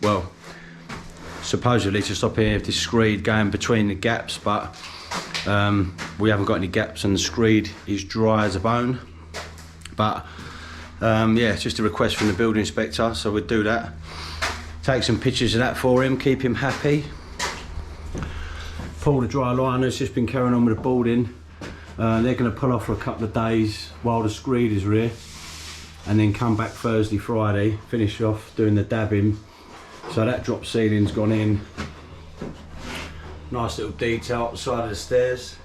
well, supposedly to stop any of this screed going between the gaps, but we haven't got any gaps and the screed is dry as a bone. But yeah, it's just a request from the building inspector, so we'll do that. Take some pictures of that for him, keep him happy. Paul the dry liner's just been carrying on with the boarding. They're going to pull off for a couple of days while the screed is rear, and then come back Thursday, Friday, finish off doing the dabbing. So that drop ceiling's gone in. Nice little detail up the side of the stairs.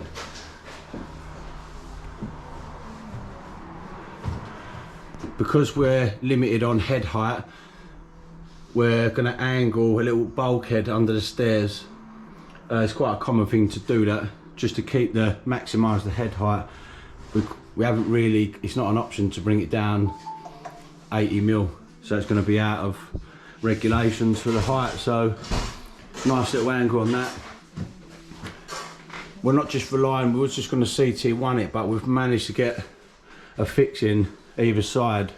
Because we're limited on head height, we're going to angle a little bulkhead under the stairs. It's quite a common thing to do that, just to keep maximise the head height. We haven't really, it's not an option to bring it down 80mm, so it's going to be out of regulations for the height. So nice little angle on that. We're not just relying, we were just going to CT1 it, but we've managed to get a fixing either side,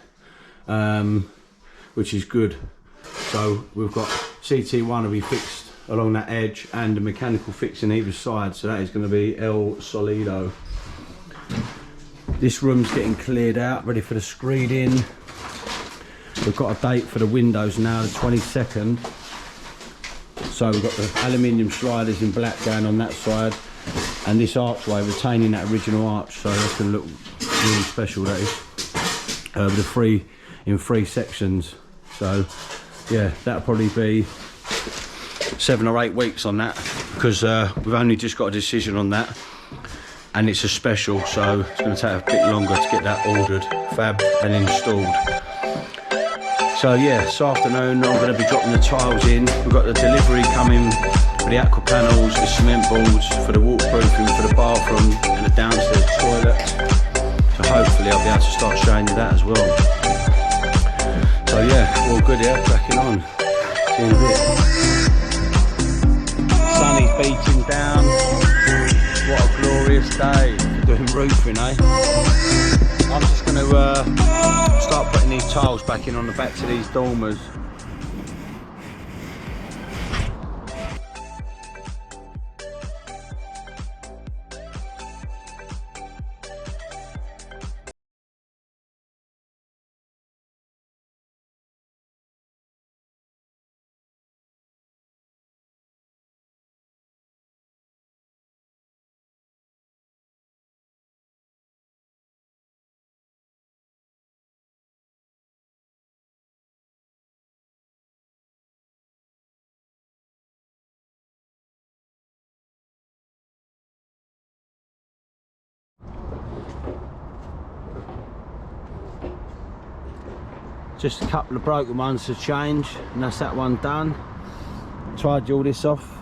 which is good. So we've got CT1 will be fixed along that edge and a mechanical fixing either side, so that is going to be El Solido. This room's getting cleared out, ready for the screeding. We've got a date for the windows now, the 22nd. So we've got the aluminium sliders in black going on that side, and this archway retaining that original arch, so that's going to look really special, that is. With the three sections. So yeah, that'll probably be 7 or 8 weeks on that, because we've only just got a decision on that, and it's a special, so it's going to take a bit longer to get that ordered, fabbed and installed. So yeah, this afternoon I'm going to be dropping the tiles in. We've got the delivery coming for the aqua panels, the cement boards, for the waterproofing, for the bathroom and the downstairs toilet. So hopefully I'll be able to start showing you that as well. So yeah, all good here, cracking on. See you in a bit. Sun is beating down. What a glorious day for doing roofing, eh? I'm just going to start putting these tiles back in on the backs of these dormers. Just a couple of broken ones to change, and that's that one done. Tidy all this off.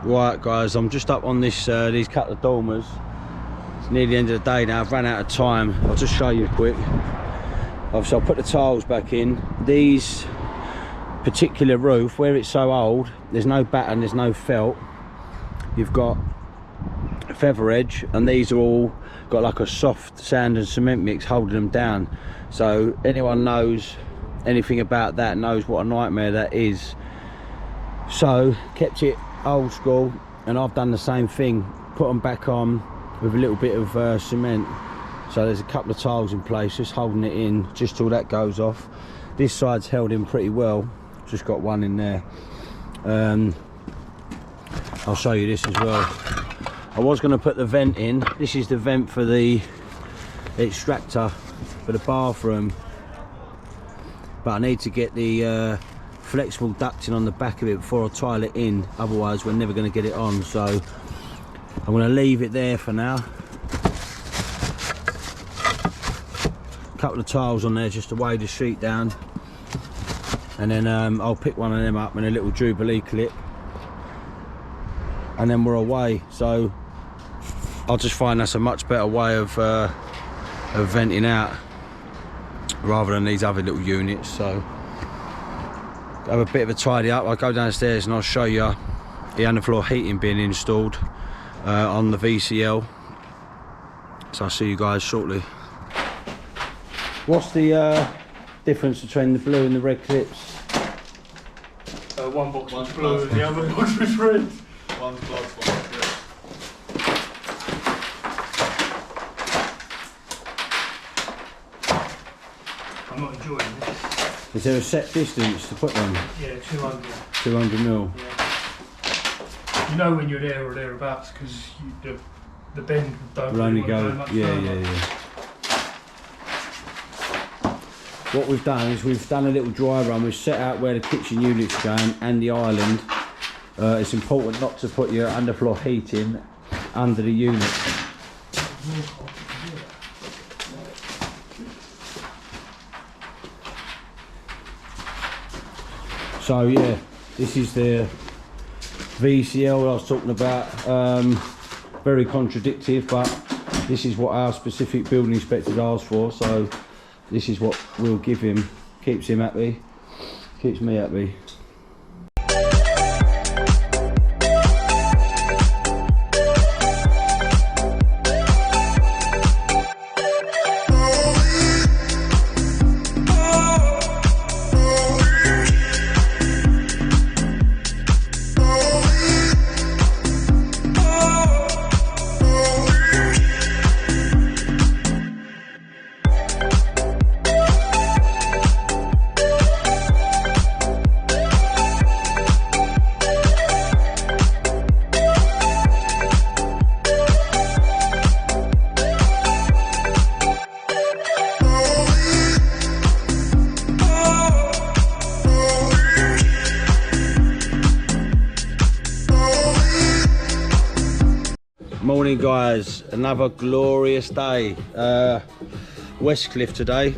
Right guys, I'm just up on this these couple of dormers. It's near the end of the day now, I've run out of time. I'll just show you quick. Obviously I'll put the tiles back in. These particular roof, where it's so old, there's no batten, there's no felt. You've got a feather edge, and these are all got like a soft sand and cement mix holding them down. So anyone knows anything about that knows what a nightmare that is. So kept it old school, and I've done the same thing, put them back on with a little bit of cement. So there's a couple of tiles in place, just holding it in just till that goes off. This side's held in pretty well, just got one in there. I'll show you this as well. I was going to put the vent in. This is the vent for the extractor for the bathroom, but I need to get the flexible ducting on the back of it before I tile it in, otherwise we're never going to get it on. So I'm going to leave it there for now. A couple of tiles on there just to weigh the sheet down, and then I'll pick one of them up in a little Jubilee clip, and then we're away. So I'll just find that's a much better way of venting out rather than these other little units. So have a bit of a tidy up. I'll go downstairs and I'll show you the underfloor heating being installed on the VCL. So I'll see you guys shortly. What's the difference between the blue and the red clips? One box was blue and the other box was red. One's blood, one's red. I'm not enjoying this. Is there a set distance to put them? Yeah, 200. 200 mil. Yeah. You know when you're there or thereabouts because the bend don't Will only really go. much Yeah, further. yeah, yeah. What we've done is we've done a little dry run. We've set out where the kitchen unit's going and the island. It's important not to put your underfloor heating under the unit. So yeah, this is the VCL I was talking about. Very contradictory, but this is what our specific building inspectors asked for, so this is what we'll give him. Keeps him happy, keeps me happy. Morning guys, another glorious day. Westcliff today,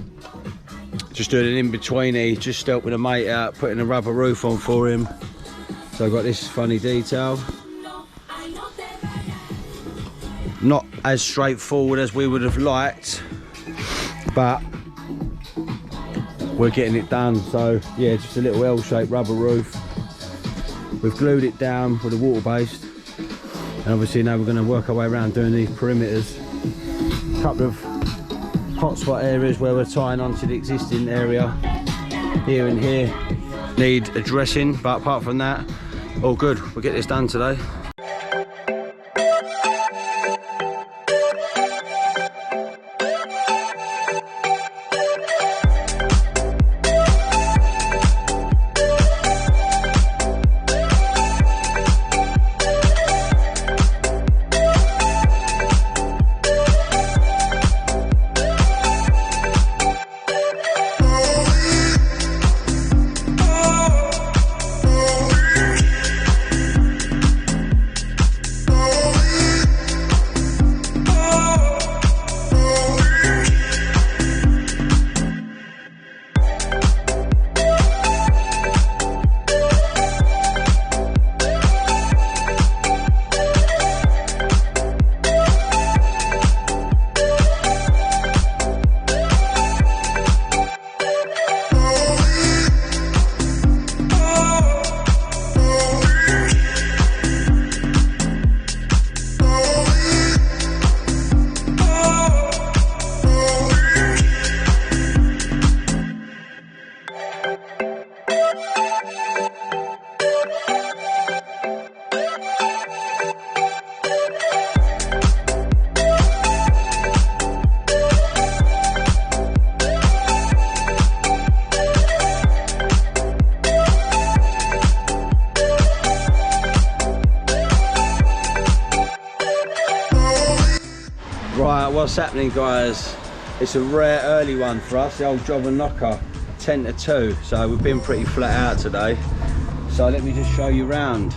just doing an in-betweeny, just helping a mate out, putting a rubber roof on for him. So I've got this funny detail. Not as straightforward as we would have liked, but we're getting it done. So yeah, just a little L-shaped rubber roof. We've glued it down with a water based. And obviously now we're going to work our way around doing these perimeters. A couple of hotspot areas where we're tying onto the existing area. Here and here need addressing, but apart from that, all good. We'll get this done today. Right, what's happening guys? It's a rare early one for us, the old job and knocker, 10 to 2, so we've been pretty flat out today. So let me just show you round.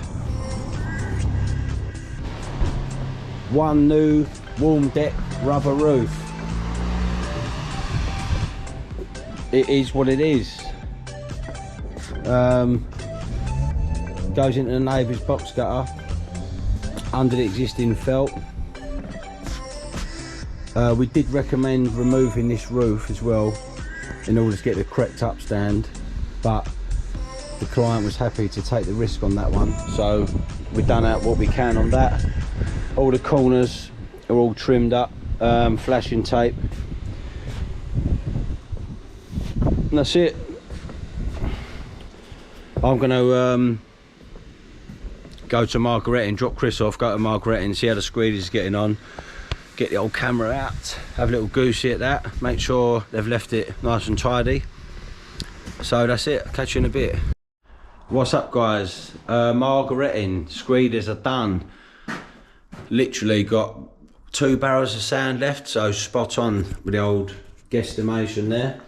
One new warm deck rubber roof. It is what it is. Goes into the neighbour's box gutter under the existing felt. We did recommend removing this roof as well in order to get the correct upstand, but the client was happy to take the risk on that one, so we've done out what we can on that. All the corners are all trimmed up, flashing tape. And that's it. I'm going to go to Margaretting, drop Chris off, go to Margaretting, see how the screed is getting on, get the old camera out, have a little goosey at that, make sure they've left it nice and tidy. So that's it, catch you in a bit. What's up guys, Margaretting, screeders are done. Literally got 2 barrels of sand left, so spot on with the old guesstimation there.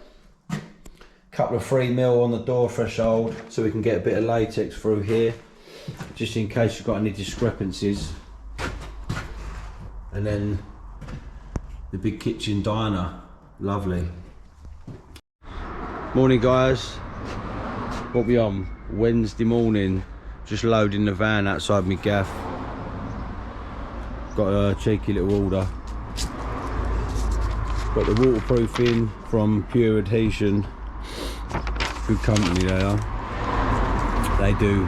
Couple of 3mm on the door threshold so we can get a bit of latex through here, just in case you've got any discrepancies. And then the big kitchen diner, lovely. Morning guys, what we on? Wednesday morning, just loading the van outside my gaff. Got a cheeky little order. Got the waterproofing from Pure Adhesion. Good company they are. They do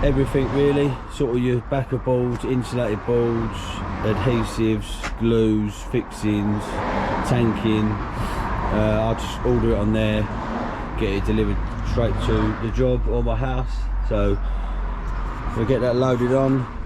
everything really, sort of your backer boards, insulated boards, adhesives, glues, fixings, tanking. I'll just order it on there, get it delivered straight to the job or my house. So we'll get that loaded on.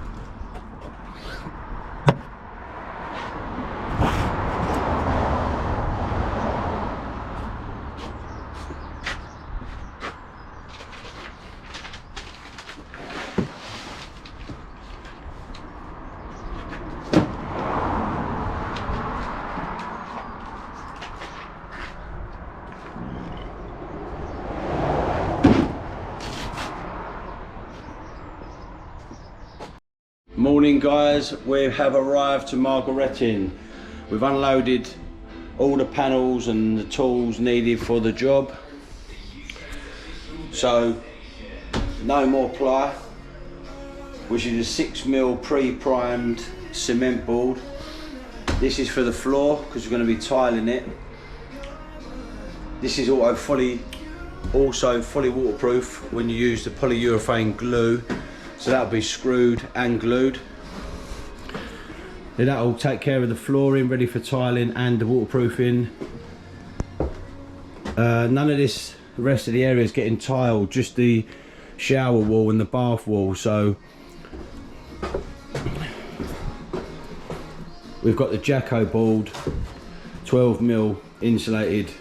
Morning guys, we have arrived to Margaretting. We've unloaded all the panels and the tools needed for the job. So no more ply, which is a 6mm pre-primed cement board. This is for the floor because we're going to be tiling it. This is also fully waterproof when you use the polyurethane glue. So that'll be screwed and glued. Then that'll take care of the flooring, ready for tiling and the waterproofing. None of this, the rest of the area is getting tiled, just the shower wall and the bath wall. So we've got the Jacko board, 12mm insulated,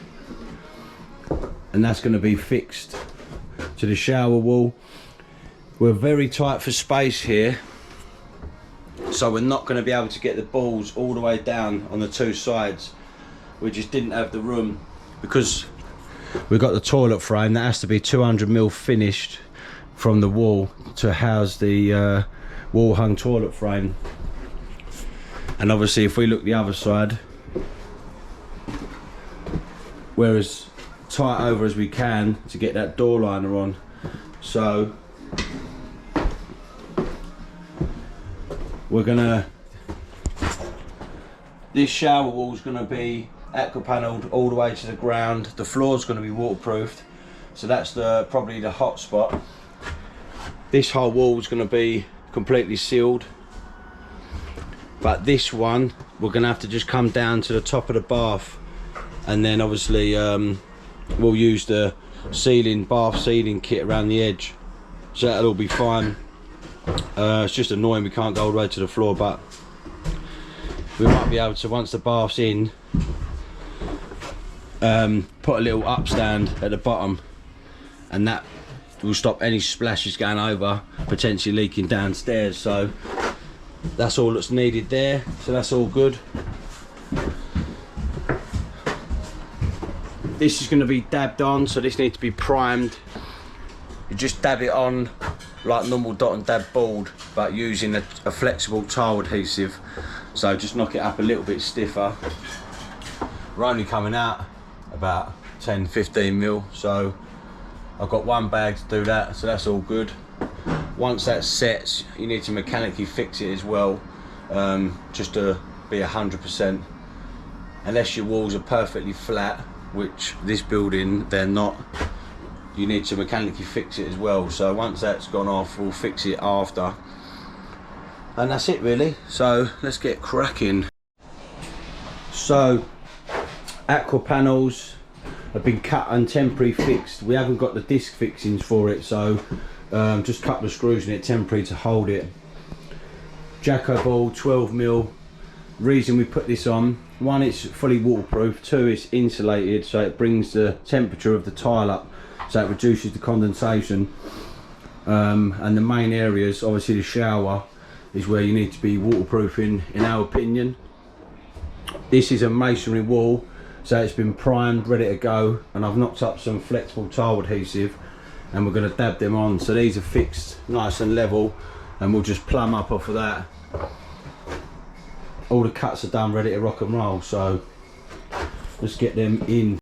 and that's going to be fixed to the shower wall. We're very tight for space here, so we're not going to be able to get the balls all the way down on the 2 sides. We just didn't have the room because we've got the toilet frame that has to be 200mm finished from the wall to house the wall hung toilet frame. And obviously if we look the other side, we're as tight over as we can to get that door liner on. So we're gonna, this shower wall's gonna be aqua panelled all the way to the ground. The floor's gonna be waterproofed, so that's probably the hot spot. This whole wall's gonna be completely sealed, but this one we're gonna have to just come down to the top of the bath, and then obviously we'll use the bath sealing kit around the edge, so that'll all be fine. It's just annoying we can't go all the way to the floor, but we might be able to, once the bath's in, put a little upstand at the bottom, and that will stop any splashes going over, potentially leaking downstairs. So that's all that's needed there, so that's all good. This is going to be dabbed on, so this needs to be primed. You just dab it on like normal dot and dab board, but using a flexible tile adhesive, so just knock it up a little bit stiffer. We're only coming out about 10-15mm, so I've got 1 bag to do that, so that's all good. Once that sets, you need to mechanically fix it as well, just to be 100%. Unless your walls are perfectly flat, which this building they're not, you need to mechanically fix it as well. So once that's gone off, we'll fix it after, and that's it really. So let's get cracking. So aqua panels, have been cut and temporary fixed. We haven't got the disc fixings for it, so just a couple of screws in it temporary to hold it. Jacko ball, 12mm. Reason we put this on: one, it's fully waterproof; two, it's insulated, so it brings the temperature of the tile up, so it reduces the condensation. And the main areas, obviously the shower, is where you need to be waterproofing, in our opinion. This is a masonry wall, so it's been primed, ready to go, and I've knocked up some flexible tile adhesive, and we're going to dab them on, so these are fixed nice and level, and we'll just plumb up off of that. All the cuts are done, ready to rock and roll, so let's get them in.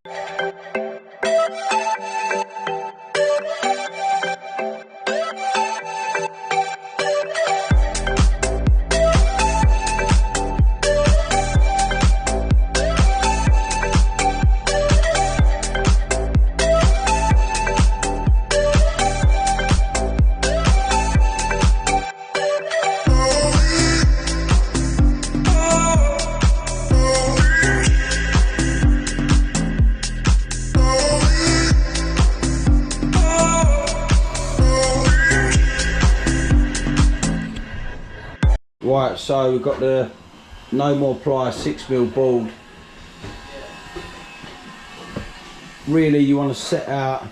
Right, so we've got the no more ply 6mm board. Really, you want to set out,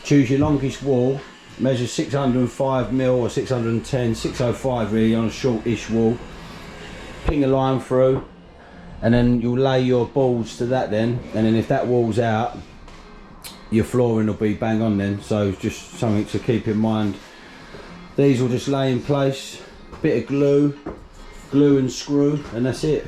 choose your longest wall, measure 605mm or 610, 605 really on a short-ish wall. Ping a line through, and then you'll lay your boards to that then, and then if that wall's out, your flooring will be bang on then, so just something to keep in mind. These will just lay in place. Bit of glue and screw, and that's it.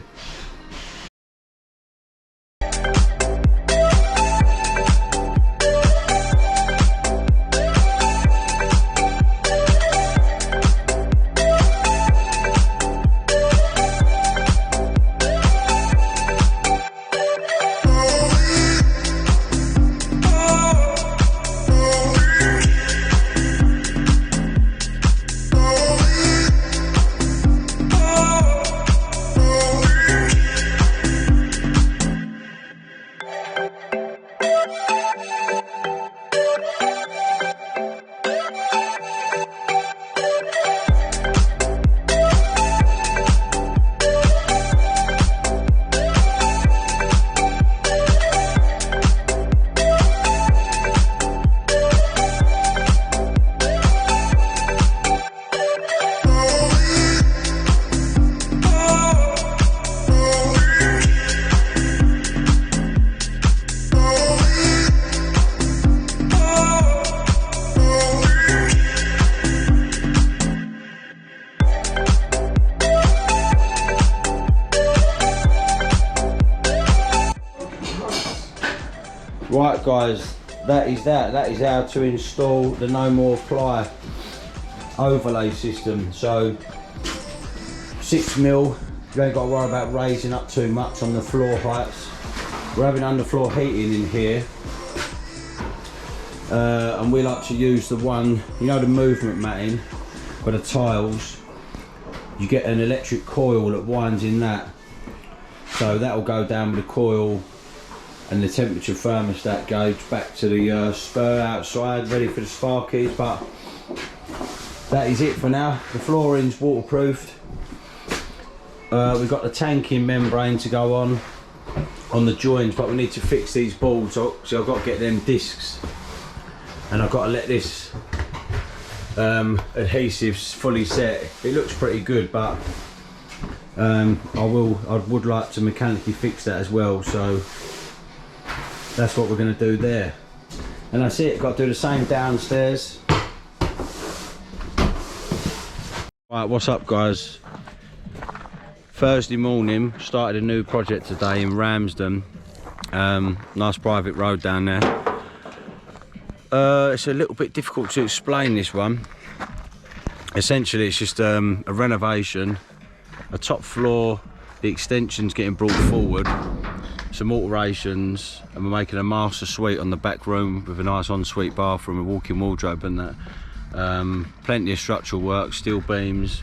Right guys, that is how to install the no more ply overlay system. So 6mm, you ain't got to worry about raising up too much on the floor heights. We're having underfloor heating in here, and we like to use the one, you know, the movement matting for the tiles. You get an electric coil that winds in that, so that will go down with the coil, and the temperature thermostat goes back to the spur outside, ready for the sparkies. But that is it for now. The flooring's waterproofed. We've got the tanking membrane to go on the joints, but we need to fix these balls, so I've got to get them discs, and I've got to let this adhesive fully set. It looks pretty good, but I would like to mechanically fix that as well, so that's what we're going to do there. And that's it, got to do the same downstairs. Right, what's up guys? Thursday morning, started a new project today in Ramsden. Nice private road down there. It's a little bit difficult to explain this one. Essentially it's just a renovation, a top floor, the extension's getting brought forward, some alterations, and we're making a master suite on the back room with a nice ensuite bathroom, a walk-in wardrobe and that. Plenty of structural work, steel beams,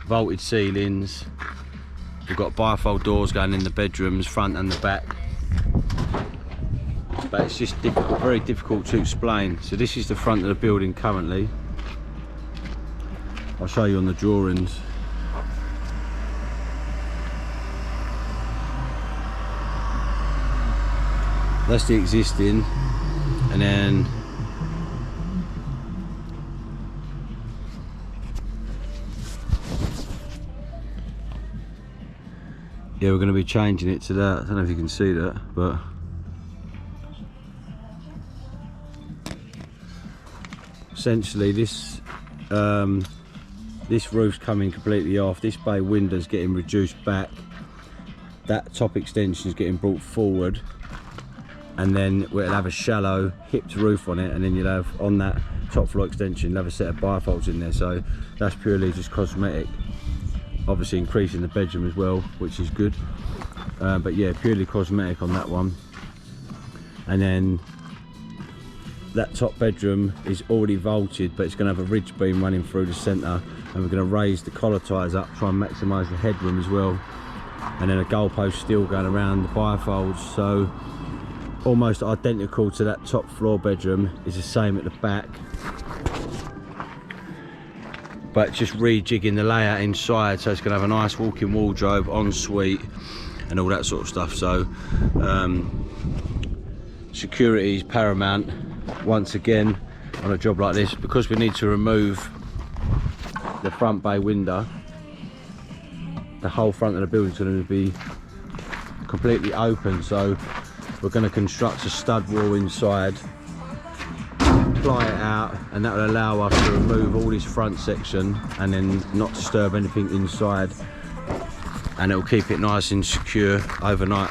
vaulted ceilings. We've got bifold doors going in the bedrooms, front and the back. but it's just difficult, very difficult to explain. So this is the front of the building currently. I'll show you on the drawings. That's the existing, and then yeah, we're going to be changing it to that. I don't know if you can see that, but essentially this this roof's coming completely off. This bay window's getting reduced back. That top extension is getting brought forward, and then we'll have a shallow hipped roof on it, and then you'll have on that top floor extension you'll have a set of bifolds in there. So that's purely just cosmetic, obviously increasing the bedroom as well, which is good, but yeah, purely cosmetic on that one. And then that top bedroom is already vaulted, but it's going to have a ridge beam running through the centre, and we're going to raise the collar ties up, try and maximise the headroom as well, and then a goalpost still going around the bifolds. So almost identical to that top floor bedroom is the same at the back, but just rejigging the layout inside, so it's going to have a nice walk-in wardrobe, ensuite and all that sort of stuff. So security is paramount once again on a job like this, because we need to remove the front bay window. The whole front of the building is going to be completely open, so we're going to construct a stud wall inside, ply it out, and that will allow us to remove all this front section and then not disturb anything inside, and it will keep it nice and secure overnight.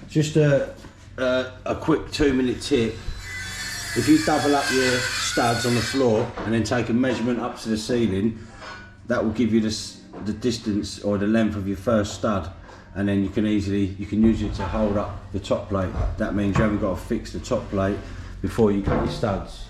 Just a quick 2-minute tip. If you double up your studs on the floor and then take a measurement up to the ceiling, that will give you the distance or the length of your first stud, and then you can use it to hold up the top plate. That means you haven't got to fix the top plate before you cut your studs.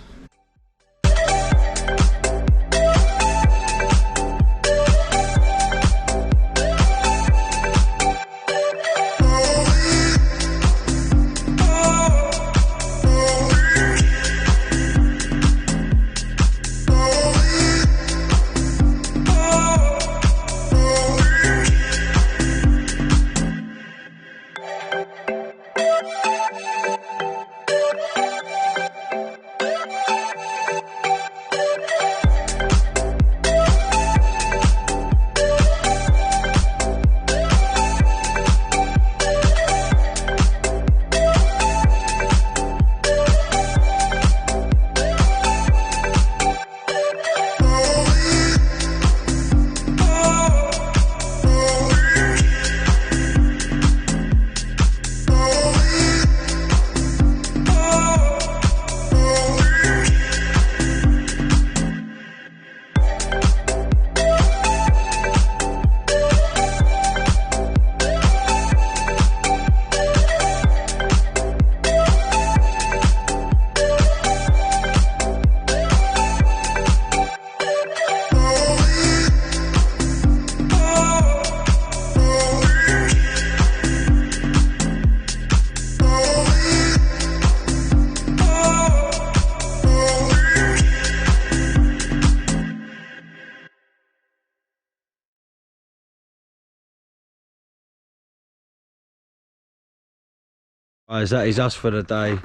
Guys, that is us for the day.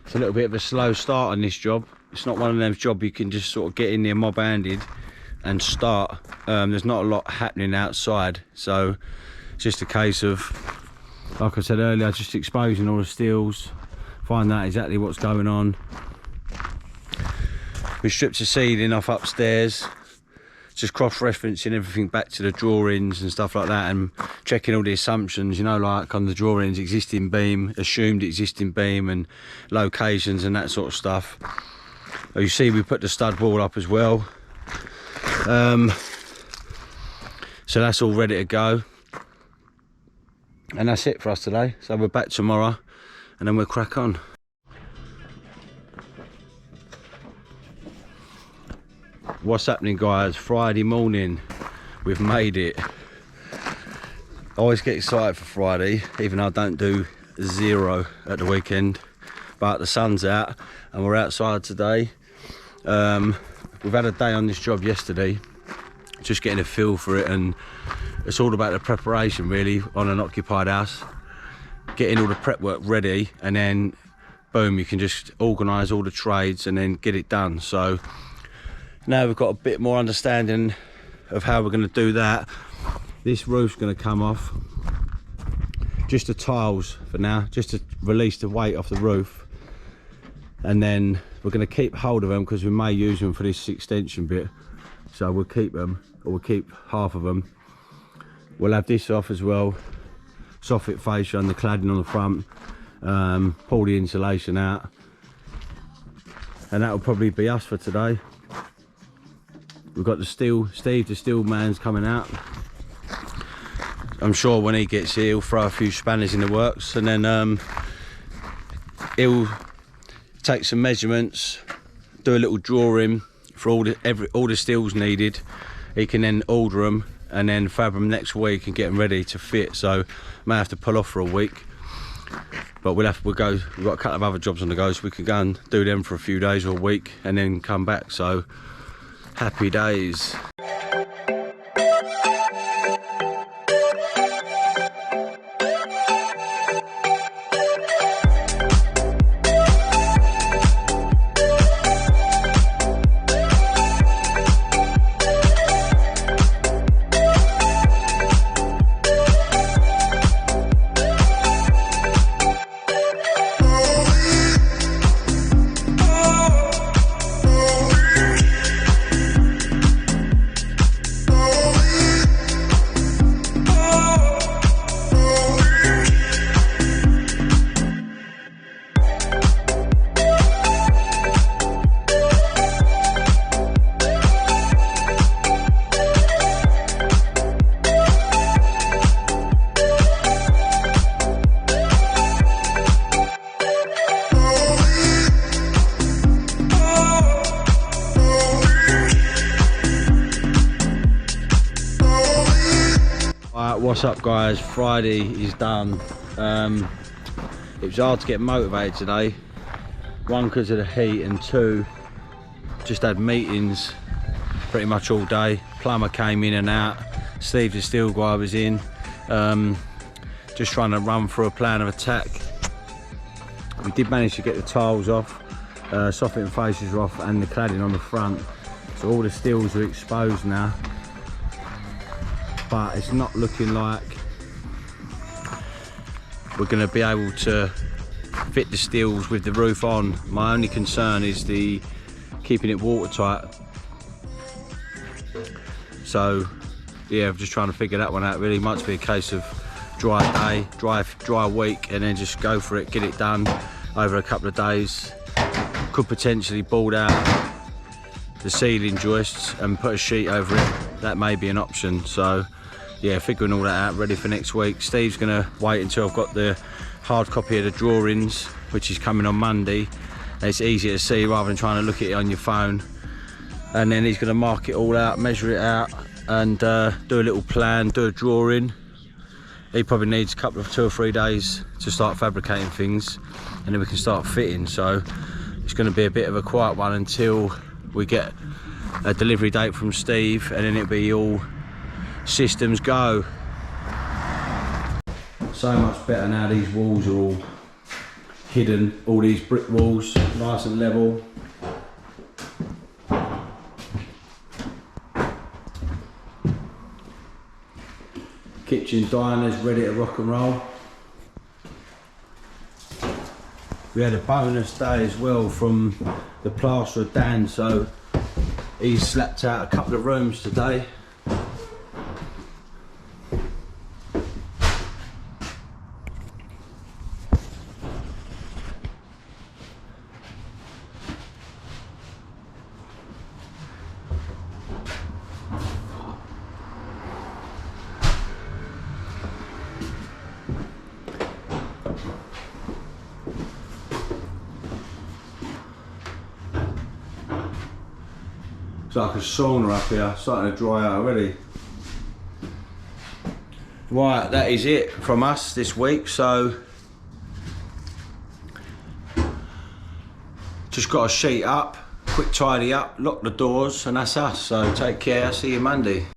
It's a little bit of a slow start on this job. It's not one of them jobs you can just sort of get in there mob-handed and start. There's not a lot happening outside, so it's just a case of, like I said earlier, just exposing all the steels, find out exactly what's going on. We stripped the ceiling off upstairs, just cross-referencing everything back to the drawings and stuff like that, and checking all the assumptions, you know, like on the drawings, existing beam, assumed existing beam, and locations and that sort of stuff. You see we put the stud wall up as well. So that's all ready to go. And that's it for us today. So we're back tomorrow and then we'll crack on. What's happening, guys? Friday morning, we've made it. I always get excited for Friday, even though I don't do zero at the weekend, but the sun's out and we're outside today. We've had a day on this job yesterday, just getting a feel for it, and it's all about the preparation really on an occupied house, getting all the prep work ready, and then boom, you can just organise all the trades and then get it done. So now we've got a bit more understanding of how we're going to do that. This roof's going to come off, just the tiles for now, just to release the weight off the roof, and then we're going to keep hold of them because we may use them for this extension bit, so we'll keep them, or we'll keep half of them. We'll have this off as well, soffit fascia and the cladding on the front, pull the insulation out, and that will probably be us for today. We've got the steel, Steve the steel man's coming out. I'm sure when he gets here he'll throw a few spanners in the works, and then he'll take some measurements, do a little drawing for all the steels needed. He can then order them and then fab them next week and get them ready to fit. So may have to pull off for a week, but we'll go. We've got a couple of other jobs on the go, so we can go and do them for a few days or a week and then come back. So happy days. What's up, guys? Friday is done. It was hard to get motivated today, one because of the heat, and two, just had meetings pretty much all day. Plumber came in and out, Steve the steel guy was in, just trying to run through a plan of attack. We did manage to get the tiles off, soffit and fascias are off, and the cladding on the front, so all the steels are exposed now. But it's not looking like we're going to be able to fit the steels with the roof on. My only concern is the keeping it watertight. So yeah, I'm just trying to figure that one out really. Might be a case of dry day, dry week, and then just go for it, get it done over a couple of days. Could potentially board out the ceiling joists and put a sheet over it. That may be an option. So yeah, figuring all that out, ready for next week. Steve's gonna wait until I've got the hard copy of the drawings, which is coming on Monday. It's easier to see rather than trying to look at it on your phone. And then he's gonna mark it all out, measure it out, and do a little plan, do a drawing. He probably needs a couple of 2 or 3 days to start fabricating things, and then we can start fitting. So it's gonna be a bit of a quiet one until we get a delivery date from Steve, and then it'll be all systems go. So much better now. These walls are all hidden, all these brick walls nice and level. Kitchen diners ready to rock and roll. We had a bonus day as well from the plasterer Dan, so he's slapped out a couple of rooms today. like a sauna up here, starting to dry out already. Right, that is it from us this week. So just got a sheet up, quick tidy up, lock the doors, and that's us. So take care, see you Monday.